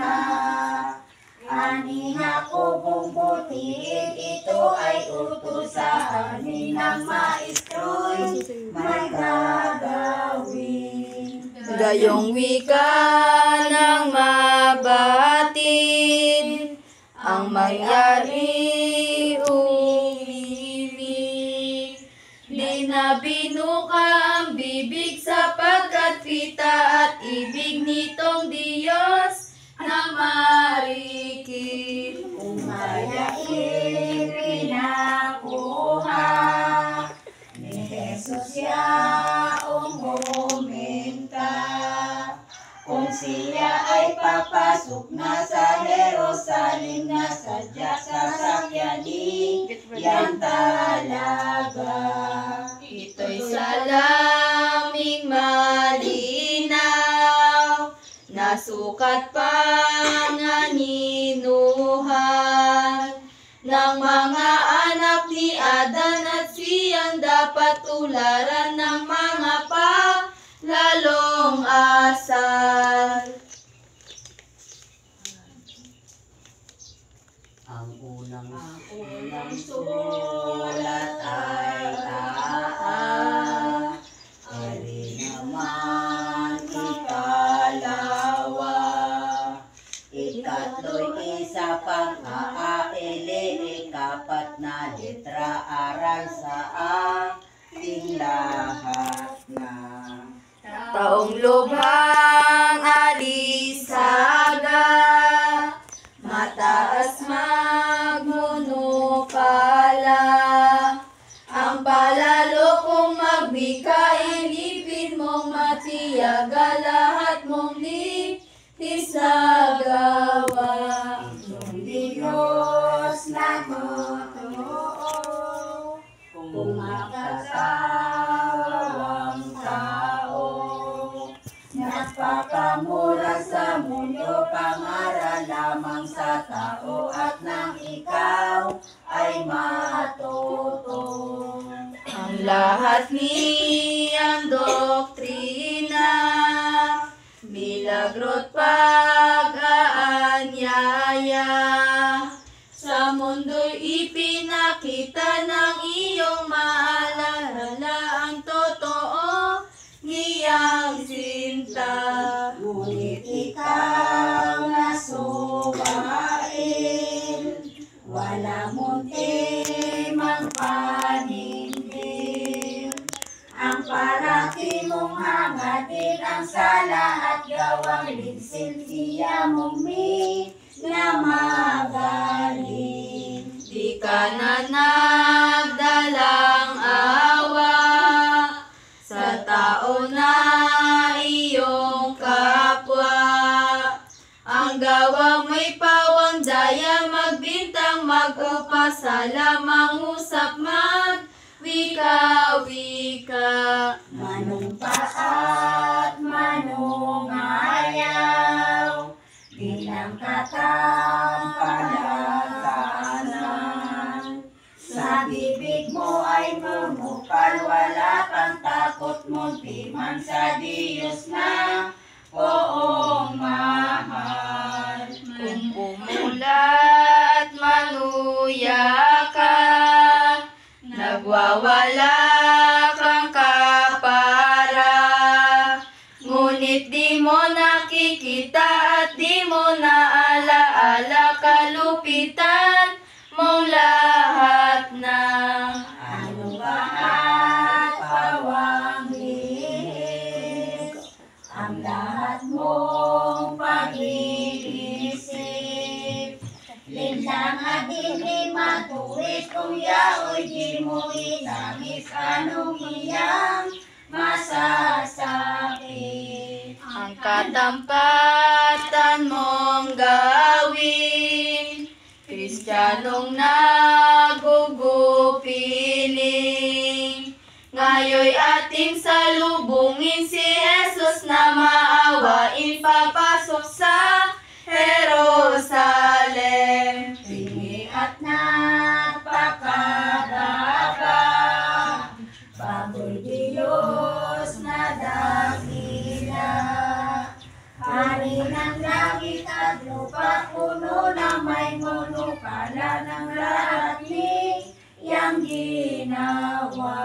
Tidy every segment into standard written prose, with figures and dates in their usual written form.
na. Ani nga ko bumbutiin, ito ay utos sa amin ng maestro'y may gagawin. Gayong wika ng mabatid, ang may-ari umibig. Di na binuka ang bibig sapagkat kita at ibig nitong Diyos na marikit. Umayain pinakuha ni Jesus yaong huminta. Kung siya ay papasok na sa Jerusalem, na sadya sasakyanin yan talaga. Ito'y salaming malinaw, nasukat panganinuhan ng mga anak ni Adan, at siyang dapat tularan ng mga palalong asal. Ang unang sulat ay taa, eri naman ikalawa. Ikatlo'y isa pang aaili, ikapat na letra aral sa ating lahat na. Taong lubhang alisaga, mataas magmunukala. Ang palalo kong magbika, ilipin mong matiyaga, lahat mong litis na gawa. Itong Diyos na totoo, kung makasawang tao, nagpakamura sa mundo, pangaral lamang sa tao, at nang ikaw ay matuto. Ang lahat niyang doktrina, milagro't pag-aanyaya, sa mundo'y ipinakita ng iyong maalala, ang totoo niyang sinta. Ngunit ikaw nasuwain, wala munti mang panindig. Ang parati mong hangatin, ang sala at gawang linsin, siya mong minamagaling. Di ka na nagdalang awa sa tao na iyong kapwa. Ang gawa mo'y pawang daya, magbintang, mag-upasala, mangusap, mag-wika-wika. Manumpa at manungayaw, bilang katampalasanan. Sa bibig mo ay mumukal, wala kang takot, munti man sa Diyos na poong mahal. Kung pumula at manuya ka, nagwawala kang kapara. Ngunit di mo nakikita at di mo naalaala, kalupitan mong lahat na. Ano ba at pawang lihim, ang lahat mong pag-iisip. Linlang at hindi matuwid, kung yao'y di mo inamis, anong iyang masasakit. Ang katampatan mong gawin, Kristiyanong nagugupiling. Ngayoy ating salubungin si Jesus na maawain, papasok sa Jerusalem. Tingi at nagpakababa, bago'y Diyos na dakila. Hari ng langit at lupa, lupa puno na may monukala ng lahat niyang ginawa.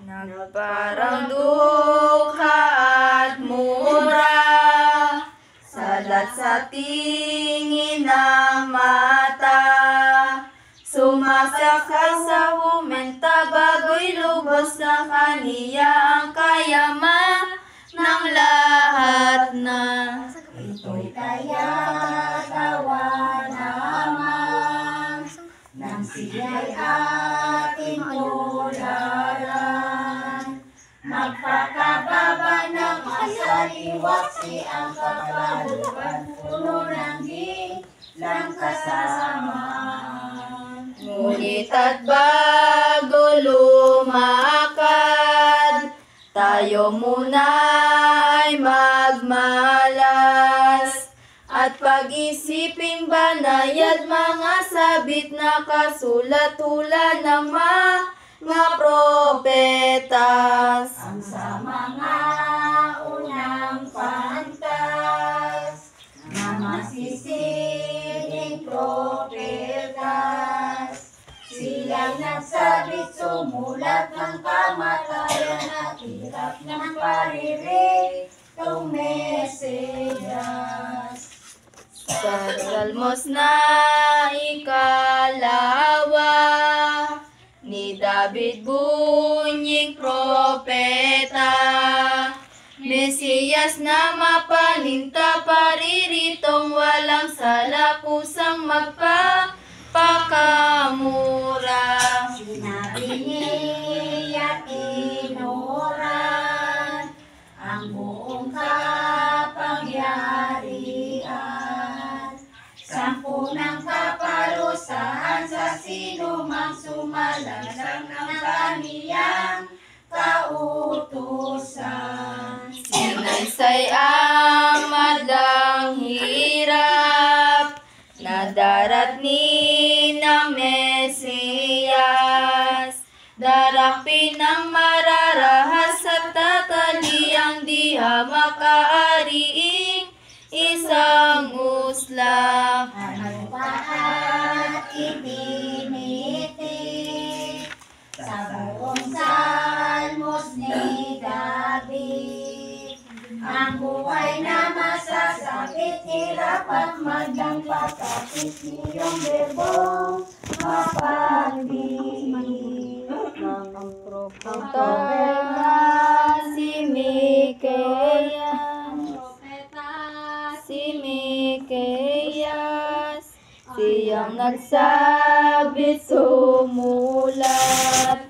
Nagparang dukha at mura, salat sa tingin ng mata. Sumasakay sa humenta, bago'y lubos na kaniya ang kayaman ng lahat na. Ito'y kaya tawa naman nang siya'y ating tularan. Magpakababa ng masaliwak ang kapaluban, puno ng gilang kasamaan. Ngunit at bago lumakad, tayo muna ay magmalas at pag-isiping banayad mga sabit na kasulat-hula ng mga propetas. Ang sa mga unang pantas na masisiling propetas, sila'y nagsabit sumulat ng kamatayan at hirap ng pariritong Mesiyas. Sa Salmos na ikalawa ni David bunying propeta, Mesiyas na mapaninta, pariritong walang sala, kusang magpapakamura. Sinabi niya tinuran ang buong kapangyarihan. Sampu ng kaparusahan sa sinumang sumalalang ng kaniyang kautusan. Sinaysay ang madlang hirap na darating ng Mesiyas. Darapin ang mararahas at tataliang di makaariing isang usla. Ano pa at ibinitik sa buong Salmos ni David, ang buhay na masasakit, hirap at magdang pasakit, niyong berbong mapagdiin. Ang propeta si Mikeyas, siyang nagsabit sumulat.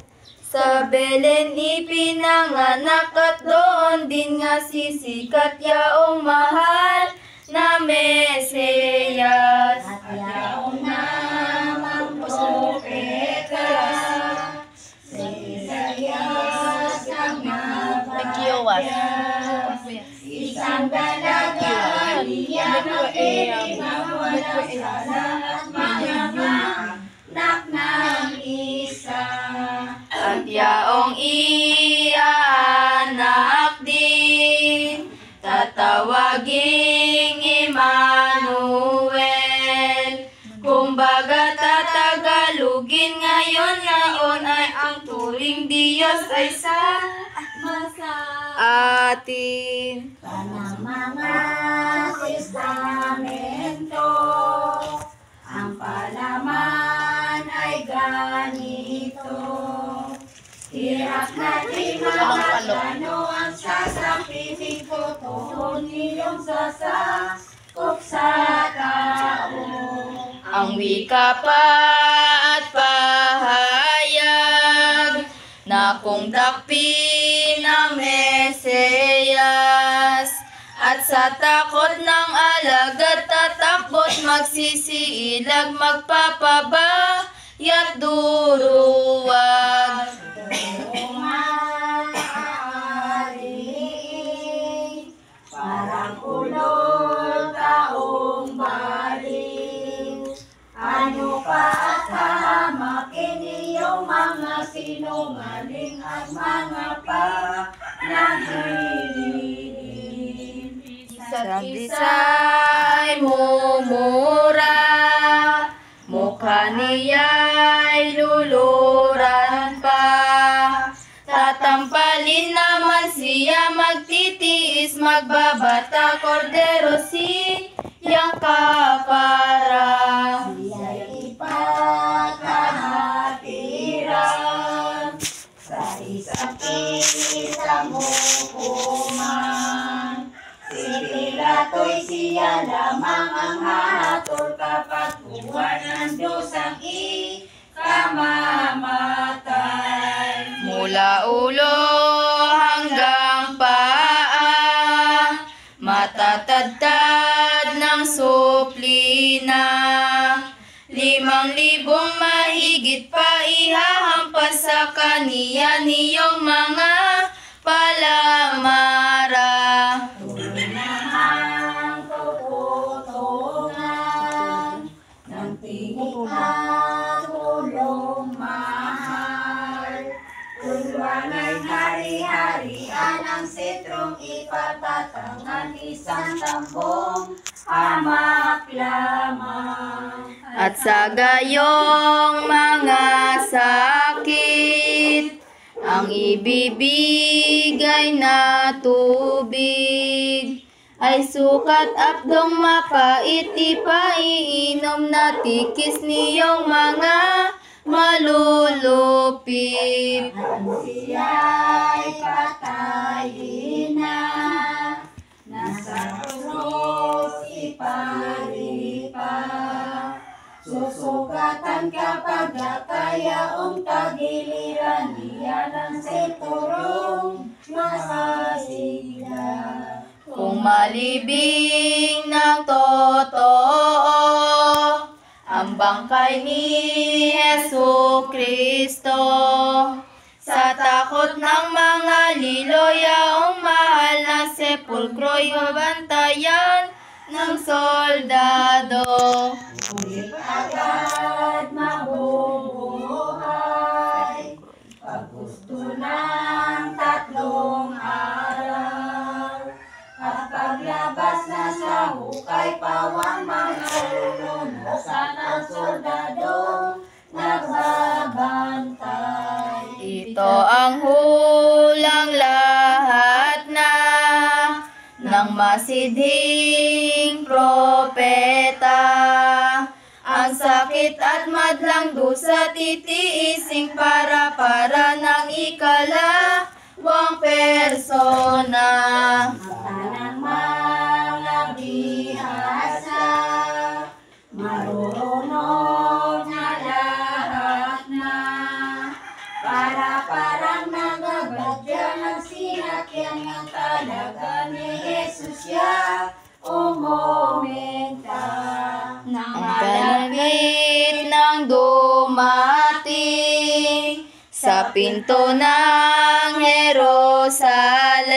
Sa Belen ipinanganak at doon din nga sisikat yaong mahal na Mesiyas. At yaong namang propeta, si Isaias ang nagpapayag. Isang dalaga niya makinig ang walang sala at manganak ng isa. At yaong iaanak din, tatawaging Emmanuel. Kumbaga tatagalugin ngayon ay ang turing Diyos ay sa atin. Kanang mga testamento, ang palaman ay ganito. Hirap natin magkano ang sasapitin ko, tuhon niyong sasakop sa tao. Ang wika pa at pahayag na kung dakpin ang Mesiyas, at sa takot ng alagad tatakbot magsisiilag, magpapabayat duruwag. Buong maaari, parang ulol taong balik. Ano pa at hahamakin iyong mga sinungaling at mga panaghihilin. Isa't isa'y kaniya'y luluran pa. Tatampalin naman siya, magtitiis, magbabata, kordero siyang kapara. Siya'y ipagkahatiran sa isa't isang hukuman. Si Pilato'y siya lamang ang hahatol kapag kuha ng Diyos ang ikamamatay. Mula ulo hanggang paa, matatadtad ng suplina. 5,000 mahigit pa ihahampas sa kaniya niyong mga palamara. Tuloy namang tututungan ng tinik at ulong mahal. Kulwanay hari-harian ang sitrong ipatatangan, isang tambong hamak lamang. At sa gayong mga sakit, ang ibibigay na tubig ay sukat apdong mapait, ipaiinom na tikis niyong mga malulupit. At siya'y patayin na, nasa krus iparipa. Susugatan kapag kayaong tagiliran niya ng senturong masasida. Kung malibing ng totoo ang bangkay ni Jesucristo, sa takot ng mga liloy ang mahal na sepulkro'y bantayan ng soldado. Ngunit agad mabubuhay pag gusto ng 3 araw. At paglabas na sa hukay, pawang mga lulunusan ang soldadong nagbabantay. Ito ang hulang lahat na ng masidhing propeta. Ang sakit at madlang dusa titiising para ng ikalawang persona. Ang mga bihasa, marunong na lahat na, parang nagagadya ng sinakyan ng talaga ni Jesus siya umumenta. Ang palagit ng dumating sa pinto ng Jerusalem,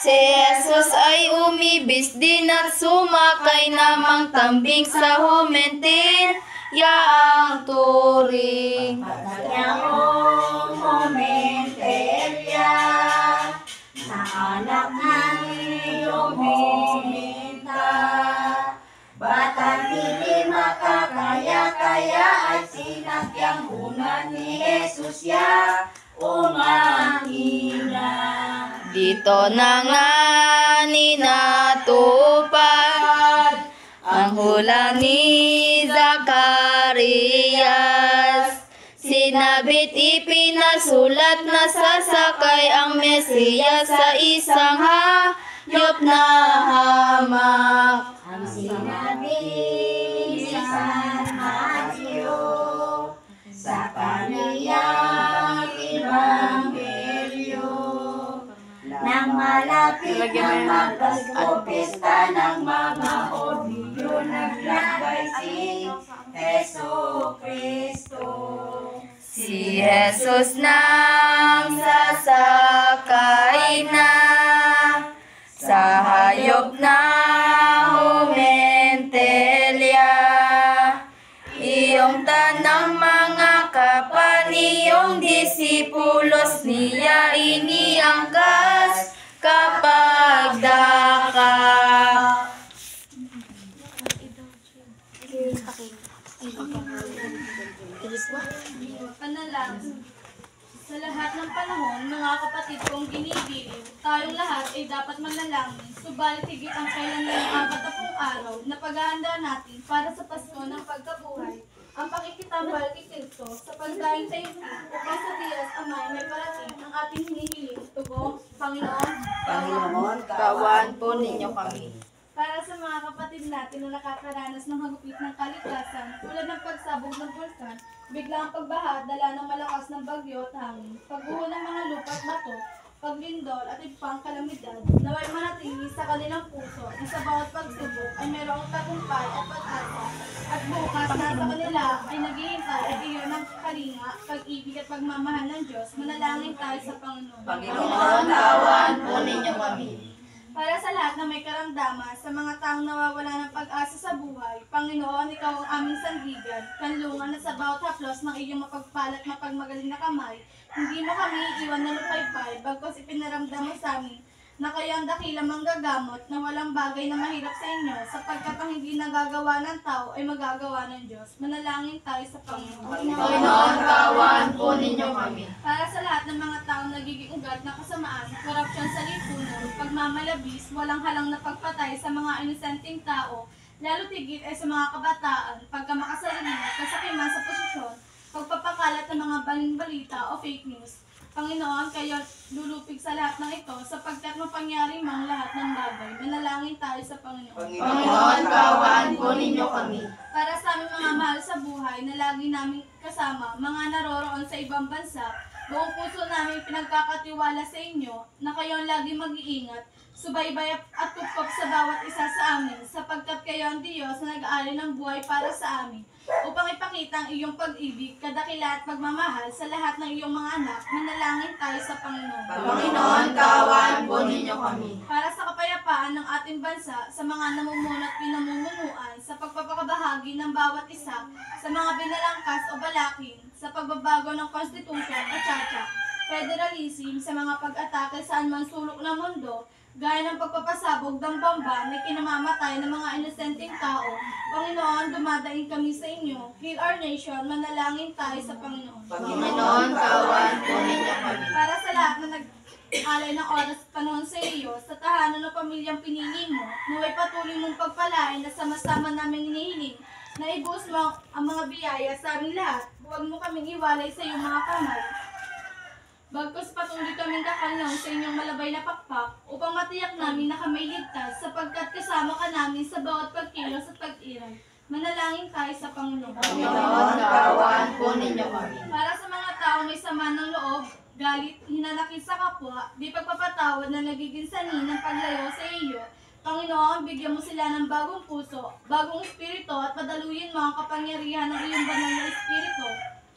si Jesus ay umibis din at sumakay namang tambing sa humentin yaang turing. Pagkatyaong momentelya, na anak ng iyong huminta, batang hindi makakaya, kaya ay sinakyang unan ni Jesus ya umangina. Dito na nga ninatupad ang hula ni Zacarias. Sinabit ipinasulat na sasakay ang Mesiyas sa isang hayop na hamak. Ang sinabi ni San Mateo sa kaniyang ebanghelyo, nang malapit ng magpasko, pista ng mga Hudyo, naglakbay si Jesucristo. Si Jesus nang sasakay na sa hayop na humentelya, iyong tanang mga kapan, iyong disipulos niya iniangkas kapag daka. Panalangin. Sa lahat ng panahon, mga kapatid kong ginigiliw, tayong lahat ay dapat manalangin, subalit higit ang kailanman ng 40 araw na paghahanda natin para sa Pasko ng pagkabuhay, ang pakikitambal kay Kristo sa pagdaing sa iyo upang sa Diyos Amay may parating ang ating hinihiling, tugong, Panginoon, Kawan po ninyo kami. para sa mga kapatid natin na nakakaranas ng hagupit ng kalikasan tulad ng pagsabog ng bulkan, biglang pagbaha, dala ng malakas ng bagyo at hangin, pagbuho ng mga lupa at bato, paglindol at ibang kalamidad, naway manatili sa kanilang puso na sa bawat pagsubok ay mayroong tagumpay at pag-asa at bukas na sa kanila ay naghihintay at iyon ng kalinga, pag-ibig at pagmamahal ng Diyos. Manalangin tayo sa Panginoon. Panginoon, kawan po ninyo kami. Para sa lahat na may karamdaman, sa mga taong nawawala ng pag-asa sa buhay, Panginoon, Ikaw ang aming sandigan, kanlungan at sa bawat haplos ng iyong mapagpalat mapagmagaling na kamay, hindi mo kami iwan na lupaypay, bagkos ipinaramdam mo sa amin, na kayo ang dakilang manggagamot na walang bagay na mahirap sa inyo, sapagkat ang hindi nagagawa ng tao ay magagawa ng Diyos. Manalangin tayo sa Panginoon. Panginoon, kawan po ninyo kami. Para sa lahat ng mga taong nagiging ugat ng kasamaan, korupsyon sa lipunan, pagmamalabis, walang halang na pagpatay sa mga inosenteng tao, lalo tigit ay sa mga kabataan, pagkamakasarili at kasakiman sa posisyon, pagpapakalat ng mga baling-balita o fake news. Panginoon, kayo lulupig sa lahat ng ito sapagkat mapangyari mang lahat ng bagay. Manalangin tayo sa Panginoon. Panginoon, kawan po ninyo kami. Para sa aming mga mahal sa buhay na lagi namin kasama, mga naroroon sa ibang bansa, buong puso namin pinagkakatiwala sa inyo na kayo ang lagi mag-iingat, subaybay at kupkop sa bawat isa sa amin, sapagkat kayo ang Diyos na nag-aali ng buhay para sa amin, upang ipakita ang iyong pag-ibig, kadakila at pagmamahal sa lahat ng iyong mga anak. Manalangin tayo sa Panginoon. Panginoon, kawan po ninyo kami. Para sa kapayapaan ng ating bansa, sa mga namumuno at pinamumunuan, sa pagpapakabahagi ng bawat isa, sa mga binalangkas o balakin, sa pagbabago ng konstitusyon at tsatsa, federalism, sa mga pag-atake saan man sulok ng mundo, gaya ng pagpapasabog ng bomba na kinamamatay ng mga inosenteng tao. Panginoon, dumadaing kami sa inyo. Heal our nation, manalangin tayo sa Panginoon. Panginoon, kawan po ninyo kami. Para sa lahat na nag-alay ng oras at panahon sa iyo, sa tahanan ng pamilyang pinili mo, naway patuloy mong pagpalain na sama-sama namin hinihiling, na ibuhos mo ang mga biyaya sa aming lahat. Huwag mo kaming iwalay sa iyong mga kamay. Bagkus patuloy kaming kakalong sa inyong malabay na pakpak upang matiyak namin na kami ligtas sapagkat kasama ka namin sa bawat pagkilos at pag-iral. Manalangin tayo sa Panginoon. Panginoon, kawan po ninyo kami. Para sa mga tao may sama ng loob, galit, hinanakit sa kapwa, di pagpapatawad na nagiging sanhi ng paglayo sa iyo, Panginoon, bigyan mo sila ng bagong puso, bagong espiritu at padaluyin mo ang kapangyarihan ng iyong banal na espiritu.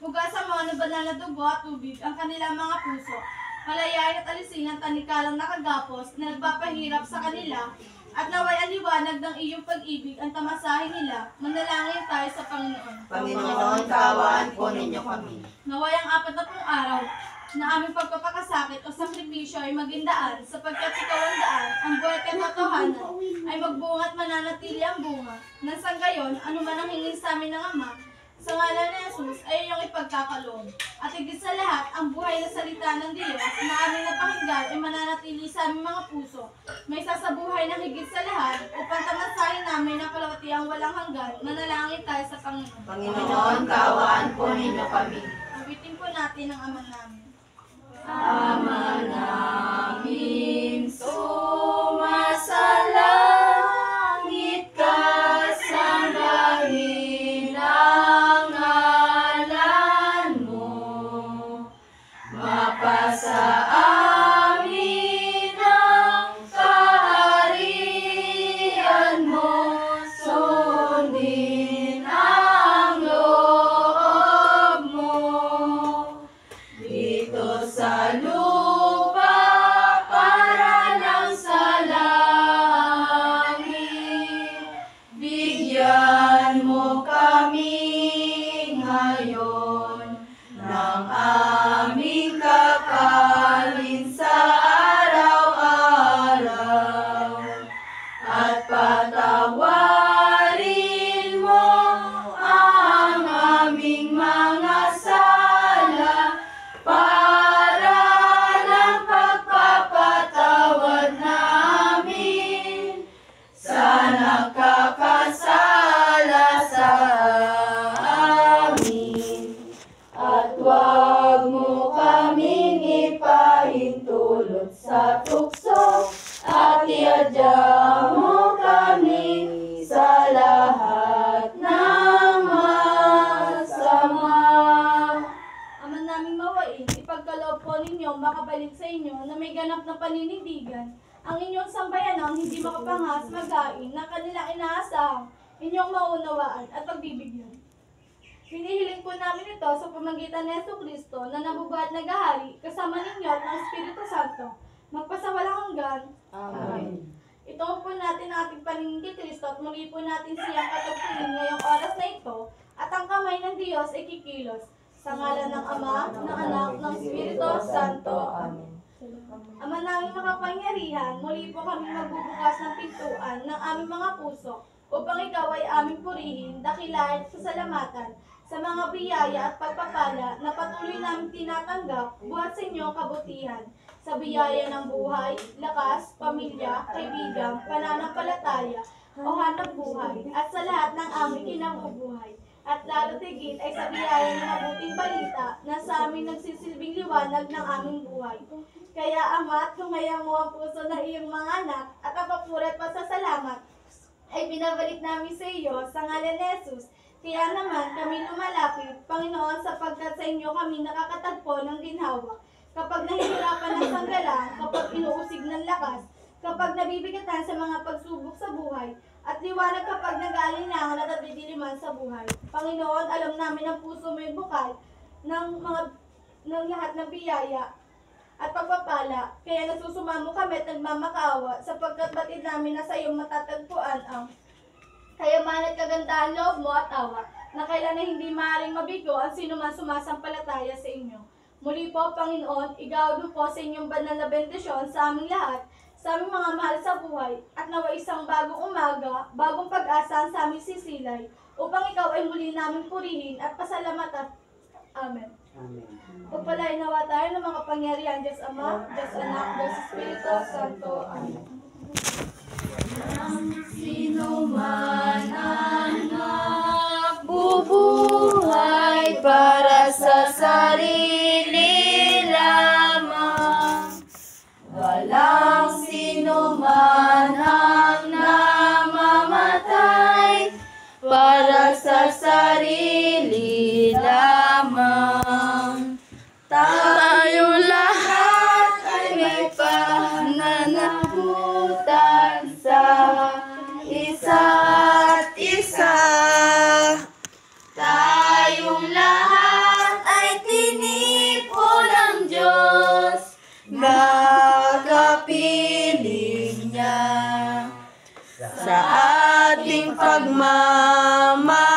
Hugasan mo ng banal na dugo at tubig ang kanilang mga puso. Malayain at alisin ang tanikalang nakagapos na nagpapahirap sa kanila at naway ang liwanag ng iyong pag-ibig ang tamasahin nila. Manalangin tayo sa Panginoon. Panginoon, kawan po ninyo kami. Naway ang 40 araw na aming pagpapakasakit o sakripisyo ay maging daan sapagkat ikaw ang daan, ang buhay at katotohanan ay magbunga at mananatili ang bunga. Nang sa gayon, ano man ang hingin sa amin ng Ama, sa ngalan ni Jesus ay iyong ipagkakaloob. At higit sa lahat, ang buhay na salita ng Diyos na aming napakinggan ay mananatili sa aming mga puso. May sasabuhay na higit sa lahat upang tamasahin namin ang kalawatiang walang hanggan. Manalangin tayo sa Panginoon. Panginoon, kawan po ninyo kami. Awitin po natin ang Ama namin. Ama namin, sumasalangit ka, sambahin ang ngalan mo. Mapasa amin ang kaharian mo, sundin ang loob mo. Dito sa lupa para Ang inyong sambayanang hindi makapangas magain ng kanilang inaasahang inyong maunawaan at pagbibigyan. Hinihiling po namin ito sa pamamagitan ni Jesucristo na nabubuhat na gahari kasama ninyo at ng Espiritu Santo, magpasawalang hanggan. Amen. Ito po natin ang ating paningin kay Kristo at muli po natin siyang katagpuin ngayong oras na ito at ang kamay ng Diyos ay kikilos. Sa ngalan ng Ama, ng Anak, ng Espiritu Santo. Amen. Ama naming makapangyarihan, muli po kami magbubukas ng pintuan ng aming mga puso upang ikaw ay aming purihin, dakilain at sasalamatan sa mga biyaya at pagpapala na patuloy namin tinatanggap buhat sa inyong kabutihan. Sa biyaya ng buhay, lakas, pamilya, kaibigan, pananampalataya, o hanap buhay, at sa lahat ng aming kinabubuhay. At lalo tigit ay sa biyaya ng mabuting balita na sa amin nagsisilbing liwanag ng aming buhay. Kaya Ama, tumayan mo ang puso ng iyong mga anak at ang papuri at pasasalamat ay binabalik namin sa iyo sa ngalan ni Jesus. Kaya naman kami lumalapit, Panginoon, sapagkat sa inyo kami nakakatagpo ng ginhawa. Kapag nahihirapan ng sanggalang, kapag inuusig ng lakas, kapag nabibigatan sa mga pagsubok sa buhay, at liwanag kapag nag-aalinlangan at nabidiliman sa buhay. Panginoon, alam namin ang puso mo'y bukal ng lahat ng biyaya at pagpapala, kaya nagsusumamo kami at nagmamakaawa, sapagkat batid namin na sa iyo matatagpuan ang kayaman at kagandahan loob mo at awa, na kailan na hindi maaaring mabigo ang sino man sumasampalataya sa inyo. Muli po, Panginoon, igawad mo po sa inyong banal na bendisyon sa aming lahat, sa aming mga mahal sa buhay, at nawa isang bagong umaga, bagong pag-asa sa aming sisilay, upang ikaw ay muli namin purihin at pasalamatan. Amen. Amen. Pagpalain nawa tayo ng mga pangyarihan, Diyos Ama, Diyos Anak, Diyos Espiritu Santo. Amen. Sino man ang nagbubuhay para sa sarili lamang, walang sino man ang namamatay para sa sarili lamang. Tayo lahat ay may pananagutan sa isa't isa. Tayong lahat ay tinipo ng Diyos, nakapiling niya sa ating pagmamahal.